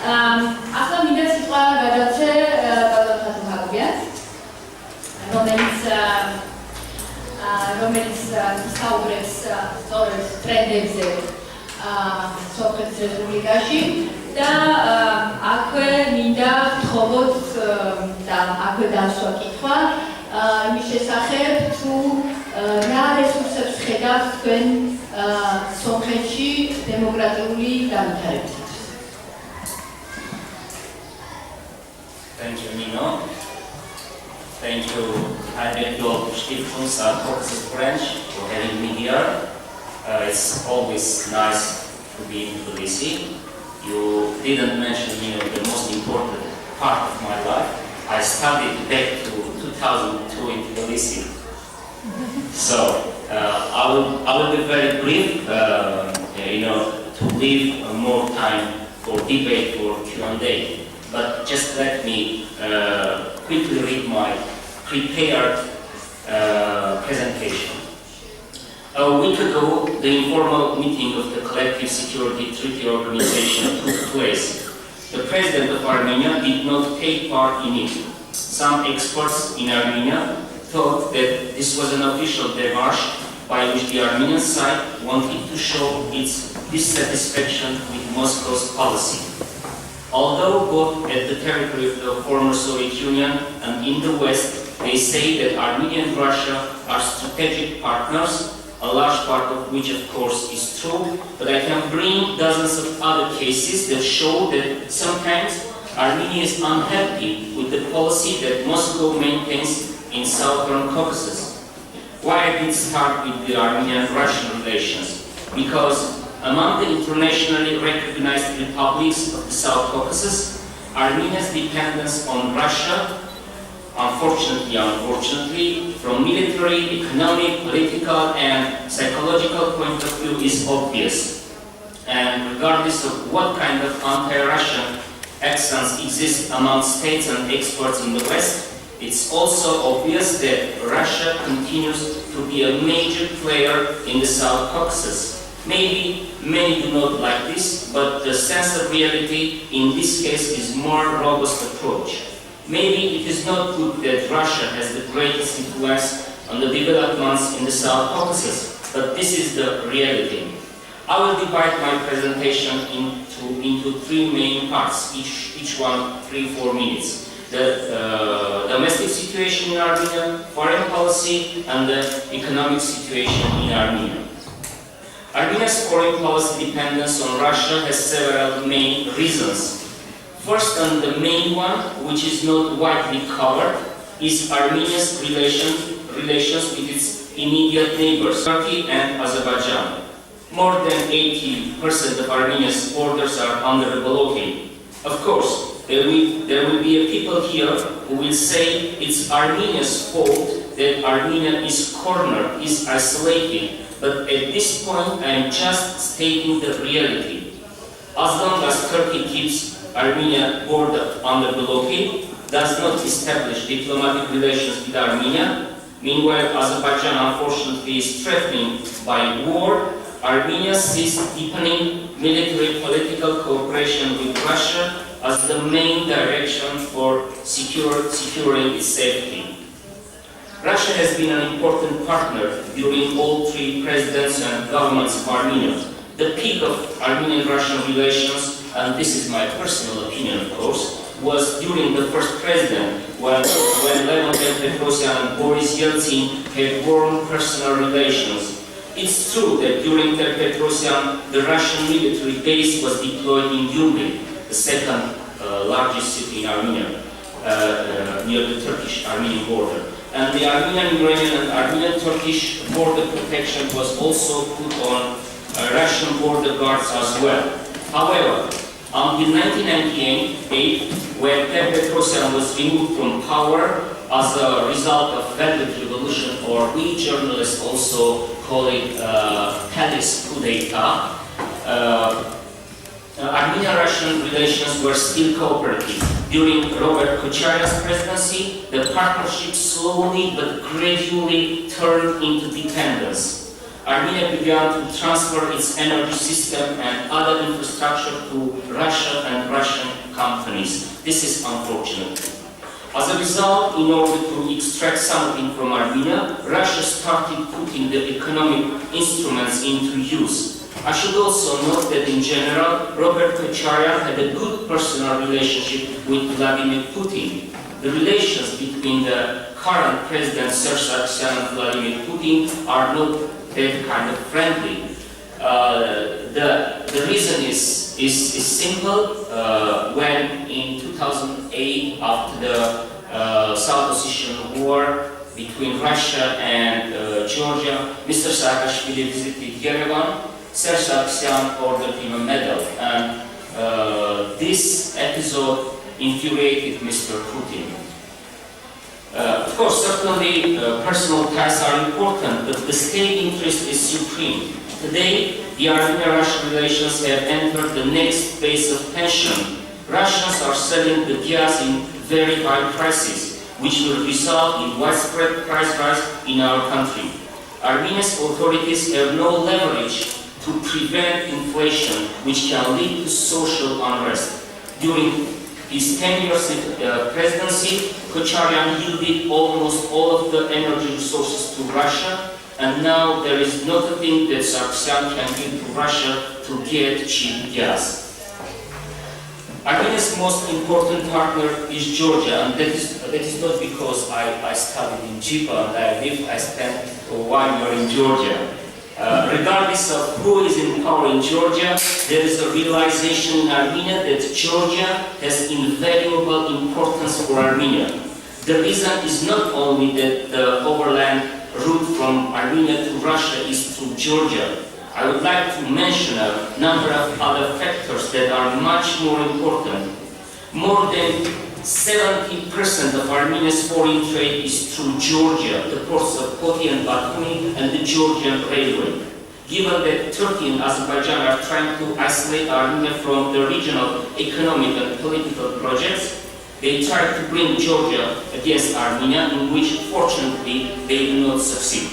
ახლა მინდა სიტყვა გადავცე ბატონ თათულ ჰაკობიანს, რომელიც ისაუბრებს სწორედ ტრენდებზე სომხეთის რესპუბლიკაში და აქვე მინდა ვთხოვოთ და აქვე დასვა კითხვა იმის შესახებ თუ რა რესურსებს ხედავთ თქვენ სომხეთში დემოკრატიული განვითარებისათვის. Thank you, Nino. Thank you, Armenia Stiftung Caucasus branch for having me here. It's always nice to be in Tbilisi. You didn't mention, the most important part of my life. I studied back to 2002 in Tbilisi. So I will be very brief, to leave more time for debate or Q&A. But just let me quickly read my prepared presentation. A week ago, the informal meeting of the Collective Security Treaty Organization took place. The President of Armenia did not take part in it. Some experts in Armenia thought that this was an official démarche by which the Armenian side wanted to show its dissatisfaction with Moscow's policy. Although both at the territory of the former Soviet Union and in the West, they say that Armenia and Russia are strategic partners, a large part of which of course is true, but I can bring dozens of other cases that show that sometimes Armenia is unhappy with the policy that Moscow maintains in southern Caucasus. Why I did start with the Armenian-Russian relations? Because among the internationally recognized republics of the South Caucasus, Armenia's dependence on Russia, unfortunately, from military, economic, political, and psychological point of view is obvious. And regardless of what kind of anti-Russian accents exist among states and experts in the West, it's also obvious that Russia continues to be a major player in the South Caucasus. Maybe many do not like this, but the sense of reality in this case is more robust approach. Maybe it is not good that Russia has the greatest influence on the developments in the South Caucasus, but this is the reality. I will divide my presentation into three main parts, each one 3-4 minutes. The domestic situation in Armenia, foreign policy, and the economic situation in Armenia. Armenia's foreign policy dependence on Russia has several main reasons. First, and the main one, which is not widely covered, is Armenia's relations with its immediate neighbors, Turkey and Azerbaijan. More than 80% of Armenia's borders are under a blockade. Of course, there will be a people here who will say it's Armenia's fault that Armenia is cornered, is isolated. But at this point, I am just stating the reality. As long as Turkey keeps Armenia border under blockade, does not establish diplomatic relations with Armenia, meanwhile Azerbaijan unfortunately is threatened by war, Armenia sees deepening military political cooperation with Russia as the main direction for securing its safety. Russia has been an important partner during all three presidents and governments of Armenia. The peak of Armenian-Russian relations, and this is my personal opinion of course, was during the first president when Yerevan and Boris Yeltsin had warm personal relations. It's true that during Petrosyan, the Russian military base was deployed in Gyumri, the second largest city in Armenia, near the Turkish-Armenian border. And the Armenian-Iranian and Armenian-Turkish border protection was also put on Russian border guards as well. However, until 1998, when Petrosyan was removed from power as a result of Velvet Revolution, or we journalists also call it Palace coup d'etat, Armenian-Russian relations were still cooperative. During Robert Kocharyan's presidency, the partnership slowly but gradually turned into dependence. Armenia began to transfer its energy system and other infrastructure to Russia and Russian This is unfortunate. As a result, in order to extract something from Armenia, Russia started putting the economic instruments into use. I should also note that in general, Robert Kocharyan had a good personal relationship with Vladimir Putin. The relations between the current President Serge Sargsyan and Vladimir Putin are not that kind of friendly. The reason is simple. When in 2008, after the South Ossetian War between Russia and Georgia, Mr. Saakashvili visited Yerevan. Serge Sargsyan ordered him a medal, and this episode infuriated Mr. Putin. Of course, certainly personal ties are important, but the state interest is supreme. Today, the Armenia-Russia relations have entered the next phase of tension. Russians are selling the gas in very high prices, which will result in widespread price rise in our country. Armenia's authorities have no leverage to prevent inflation, which can lead to social unrest. During his 10 years presidency, Kocharyan yielded almost all of the energy resources to Russia, and now there is not a thing that Sargsyan can give to Russia to get cheap gas. Armenia's most important partner is Georgia, and that is not because I studied in JIPA and I spent 1 year in Georgia. Regardless of who is in power in Georgia, there is a realization in Armenia that Georgia has invaluable importance for Armenia. The reason is not only that the overland route from Armenia to Russia is through Georgia. I would like to mention a number of other factors that are much more important. More than 70% of Armenia's foreign trade is through Georgia, the ports of Poti and Batumi, and the Georgian railway. Given that Turkey and Azerbaijan are trying to isolate Armenia from the regional economic and political projects, they try to bring Georgia against Armenia, in which, fortunately, they do not succeed.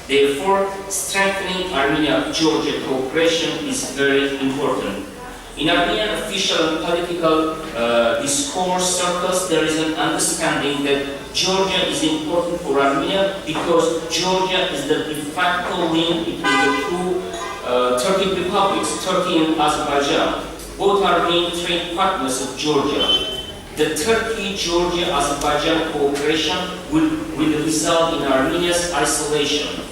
Therefore, strengthening Armenia-Georgia cooperation is very important. In Armenian official and political discourse circles, there is an understanding that Georgia is important for Armenia because Georgia is the de facto link between the two Turkic republics, Turkey and Azerbaijan. Both are main trade partners of Georgia. The Turkey-Georgia-Azerbaijan cooperation will result in Armenia's isolation.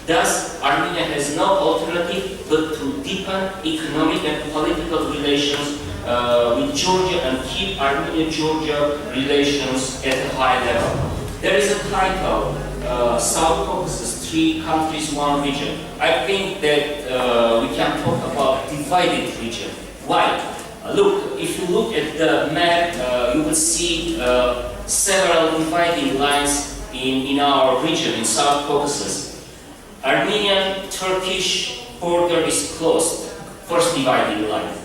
Thus, Armenia has no alternative but to deepen economic and political relations with Georgia and keep Armenia-Georgia relations at a high level. There is a title, South Caucasus, 3 countries, 1 region. I think that we can talk about divided region. Why? Look, if you look at the map, you will see several dividing lines in our region, in South Caucasus. Armenian-Turkish border is closed, first dividing line.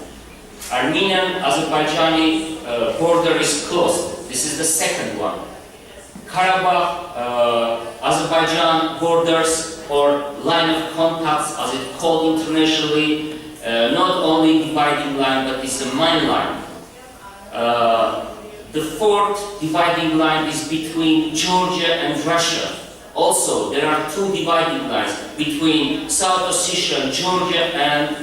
Armenian-Azerbaijani border is closed, this is the second one. Karabakh, Azerbaijan borders, or line of contacts as it's called internationally, not only dividing line, but it's a main line. The fourth dividing line is between Georgia and Russia. Also, there are 2 dividing lines between South Ossetia, Georgia, and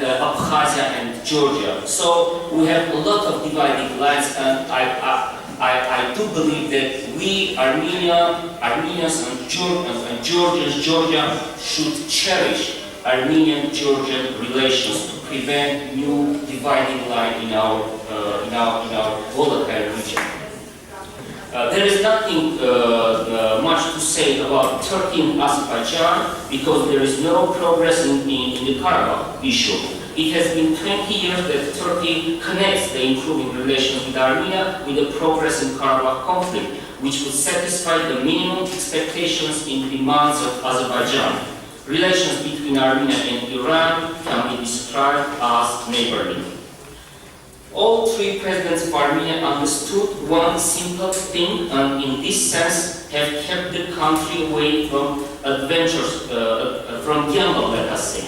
Abkhazia and Georgia. So we have a lot of dividing lines, and I do believe that we Armenians and Georgians, Georgia should cherish Armenian-Georgian relations to prevent new dividing line in our volatile region. There is nothing much to say about Turkey and Azerbaijan because there is no progress in the Karabakh issue. It has been 20 years that Turkey connects the improving relations with Armenia with the progress in Karabakh conflict, which would satisfy the minimum expectations in demands of Azerbaijan. Relations between Armenia and Iran can be described as neighborly. All 3 presidents of Armenia understood one simple thing, and in this sense have kept the country away from adventures, from gamble, let us say.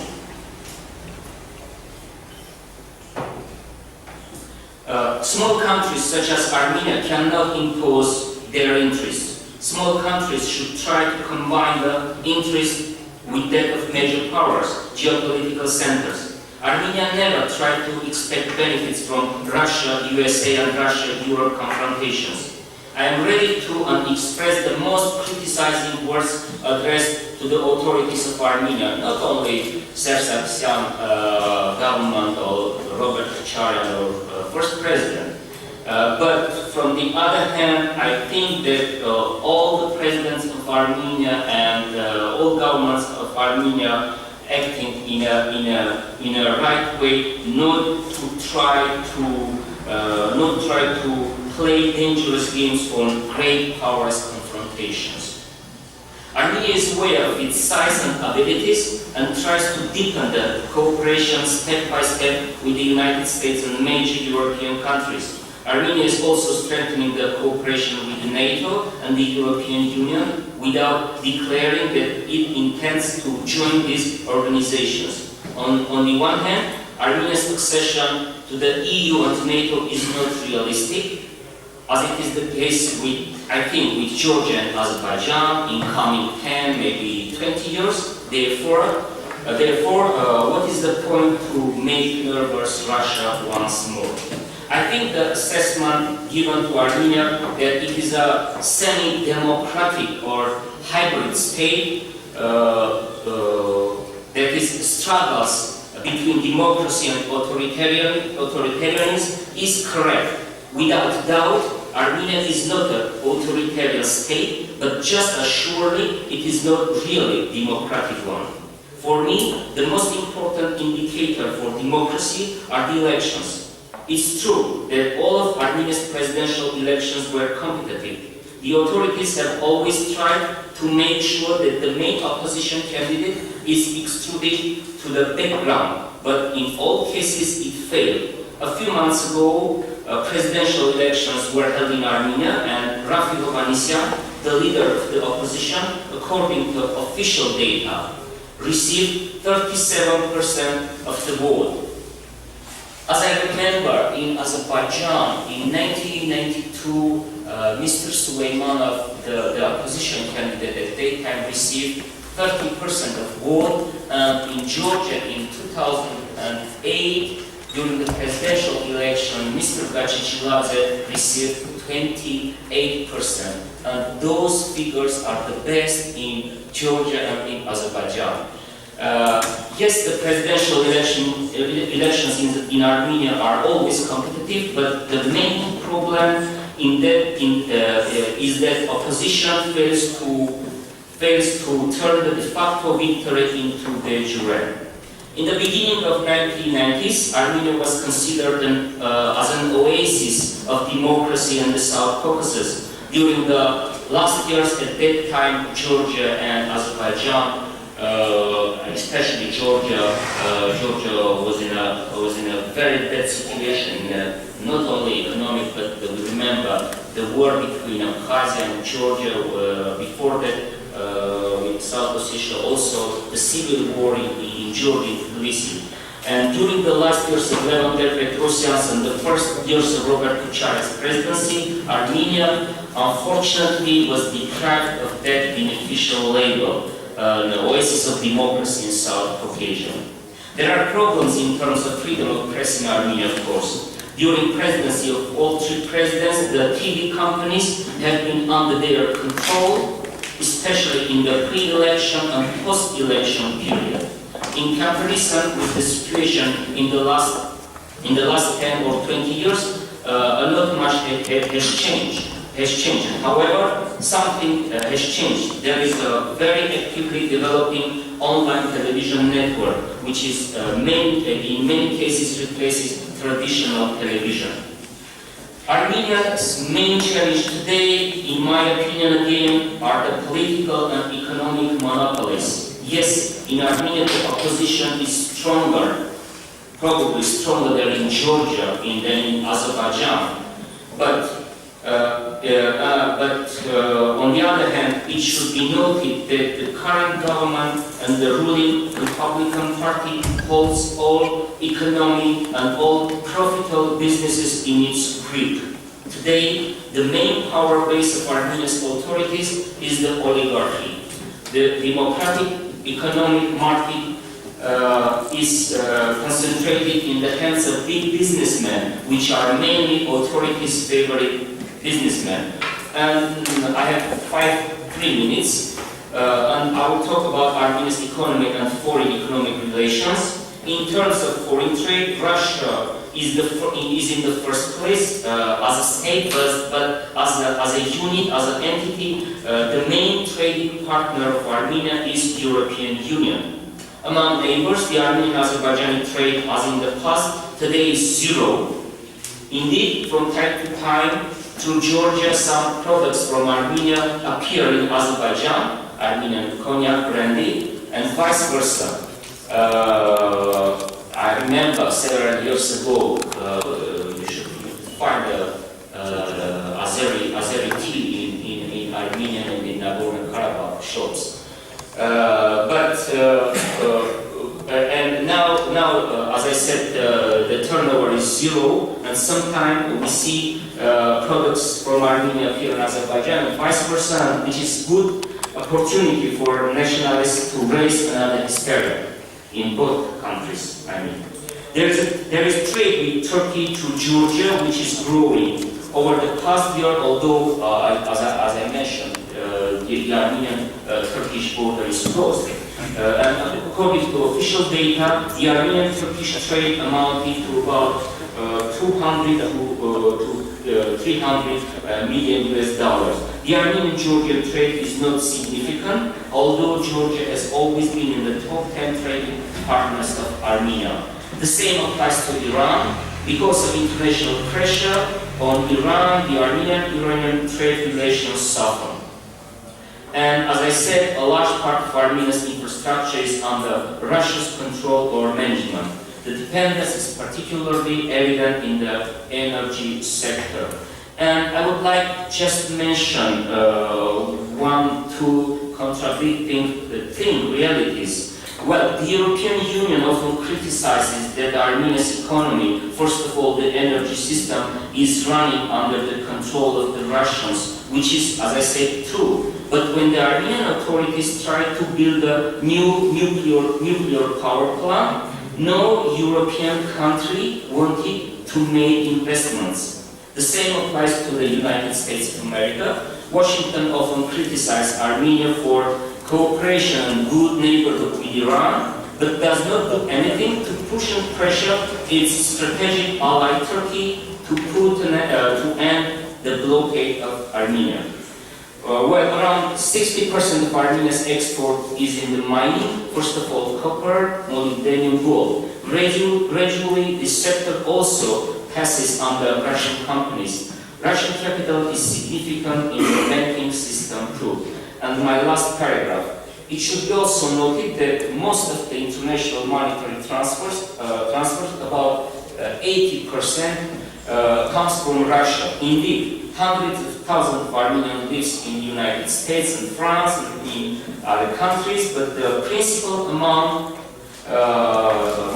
Small countries such as Armenia cannot impose their interests. Small countries should try to combine the interest with that of major powers, geopolitical centers. Armenia never tried to expect benefits from Russia, USA, and Russia-Europe confrontations. I am ready to express the most criticizing words addressed to the authorities of Armenia, not only Sargsyan government or Robert Kocharyan or first president, but from the other hand, I think that all the presidents of Armenia and all governments of Armenia acting in a right way, not try to play dangerous games on great powers confrontations. Armenia is aware of its size and abilities and tries to deepen the cooperation step by step with the United States and major European countries. Armenia is also strengthening the cooperation with NATO and the European Union without declaring that it intends to join these organizations. On the one hand, Armenia's accession to the EU and NATO is not realistic, as it is the case with, I think, with Georgia and Azerbaijan in coming 10, maybe 20 years. Therefore, what is the point to make nervous Russia once more? I think the assessment given to Armenia that it is a semi-democratic or hybrid state that struggles between democracy and authoritarianism is correct. Without doubt, Armenia is not an authoritarian state, but just as surely it is not really a democratic one. For me, the most important indicator for democracy are the elections. It's true that all of Armenia's presidential elections were competitive. The authorities have always tried to make sure that the main opposition candidate is excluded to the background, but in all cases it failed. A few months ago, presidential elections were held in Armenia, and Rafi Hovhannisyan, the leader of the opposition, according to official data, received 37% of the vote. As I remember, in Azerbaijan, in 1992, Mr. Suleymanov, the opposition candidate at that time, received 30% of vote, and in Georgia in 2008, during the presidential election, Mr. Gachichiladze received 28%, and those figures are the best in Georgia and in Azerbaijan. Yes, the presidential elections in Armenia are always competitive, but the main problem is that opposition fails to turn the de facto victory into de jure. In the beginning of 1990s, Armenia was considered as an oasis of democracy in the South Caucasus. During the last years, at that time, Georgia and Azerbaijan, especially Georgia was in a very bad situation, not only economic, but we remember the war between Abkhazia and Georgia. Before that, with South Ossetia, also the civil war in Georgia, in Tbilisi. And during the last years of Yerevan Petrosyan's and the first years of Robert Kocharyan's presidency, Armenia, unfortunately, was deprived of that beneficial label, the oasis of democracy in South Caucasia. There are problems in terms of freedom of press in Armenia, of course. During presidency of all three presidents, the TV companies have been under their control, especially in the pre-election and post-election period. In comparison with the situation in the last 10 or 20 years, not much has changed. However, something has changed. There is a very actively developing online television network, which is in many cases replaces traditional television. Armenia's main challenge today, in my opinion again, are the political and economic monopolies. Yes, in Armenia the opposition is stronger, probably stronger than in Georgia than in Azerbaijan, but On the other hand, it should be noted that the current government and the ruling Republican Party holds all economy and all profitable businesses in its grip. Today, the main power base of Armenia's authorities is the oligarchy. The democratic economic market is concentrated in the hands of big businessmen, which are mainly authorities' favorite businessmen. And I have 3 minutes, and I will talk about Armenia's economy and foreign economic relations. In terms of foreign trade, Russia is in the first place as a state, but as a unit, as an entity, the main trading partner of Armenia is European Union. Among neighbors, the Armenian-Azerbaijani trade, as in the past, today is 0. Indeed, from time to time, through Georgia, some products from Armenia appear in Azerbaijan, Armenian cognac, brandy, and vice versa. I remember several years ago, you should find Azeri tea in Armenian and in Nagorno-Karabakh shops. And now, as I said, the turnover is 0, and sometimes we see products from Armenia appear in Azerbaijan and vice versa, which is good opportunity for nationalists to raise another hysteria in both countries. I mean, there is trade with Turkey through Georgia, which is growing over the past year. Although, as I mentioned, the Armenian-Turkish border is closed. And according to official data, the Armenian-Turkish trade amounted to about 200 to 300 million US dollars. The Armenian-Georgian trade is not significant, although Georgia has always been in the top 10 trading partners of Armenia. The same applies to Iran. Because of international pressure on Iran, the Armenian-Iranian trade relations suffer. And as I said, a large part of Armenia's infrastructure is under Russia's control or management. The dependence is particularly evident in the energy sector. And I would like just to mention 2 contradicting realities. Well, the European Union often criticizes that Armenia's economy, first of all, the energy system, is running under the control of the Russians, which is, as I said, true. But when the Armenian authorities tried to build a new nuclear power plant, no European country wanted to make investments. The same applies to the United States of America. Washington often criticized Armenia for cooperation and good neighborhood with Iran, but does not do anything to push and pressure its strategic ally Turkey to end the blockade of Armenia. Well, around 60% of Armenia's export is in the mining, first of all copper, molybdenum, gold. Gradually, this sector also passes under Russian companies. Russian capital is significant in the banking system too. And my last paragraph. It should be also noted that most of the international monetary transfers, about 80%, comes from Russia. Indeed, hundreds of thousands of Armenians live in the United States and France and in other countries, but the principal amount,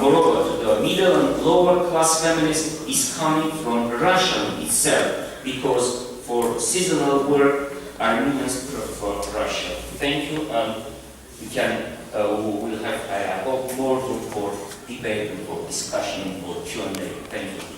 moreover, to the middle and lower class families is coming from Russia itself, because for seasonal work, Armenians prefer Russia. Thank you, and we will have, I hope, more room for debate and for discussion and for Q&A. Thank you.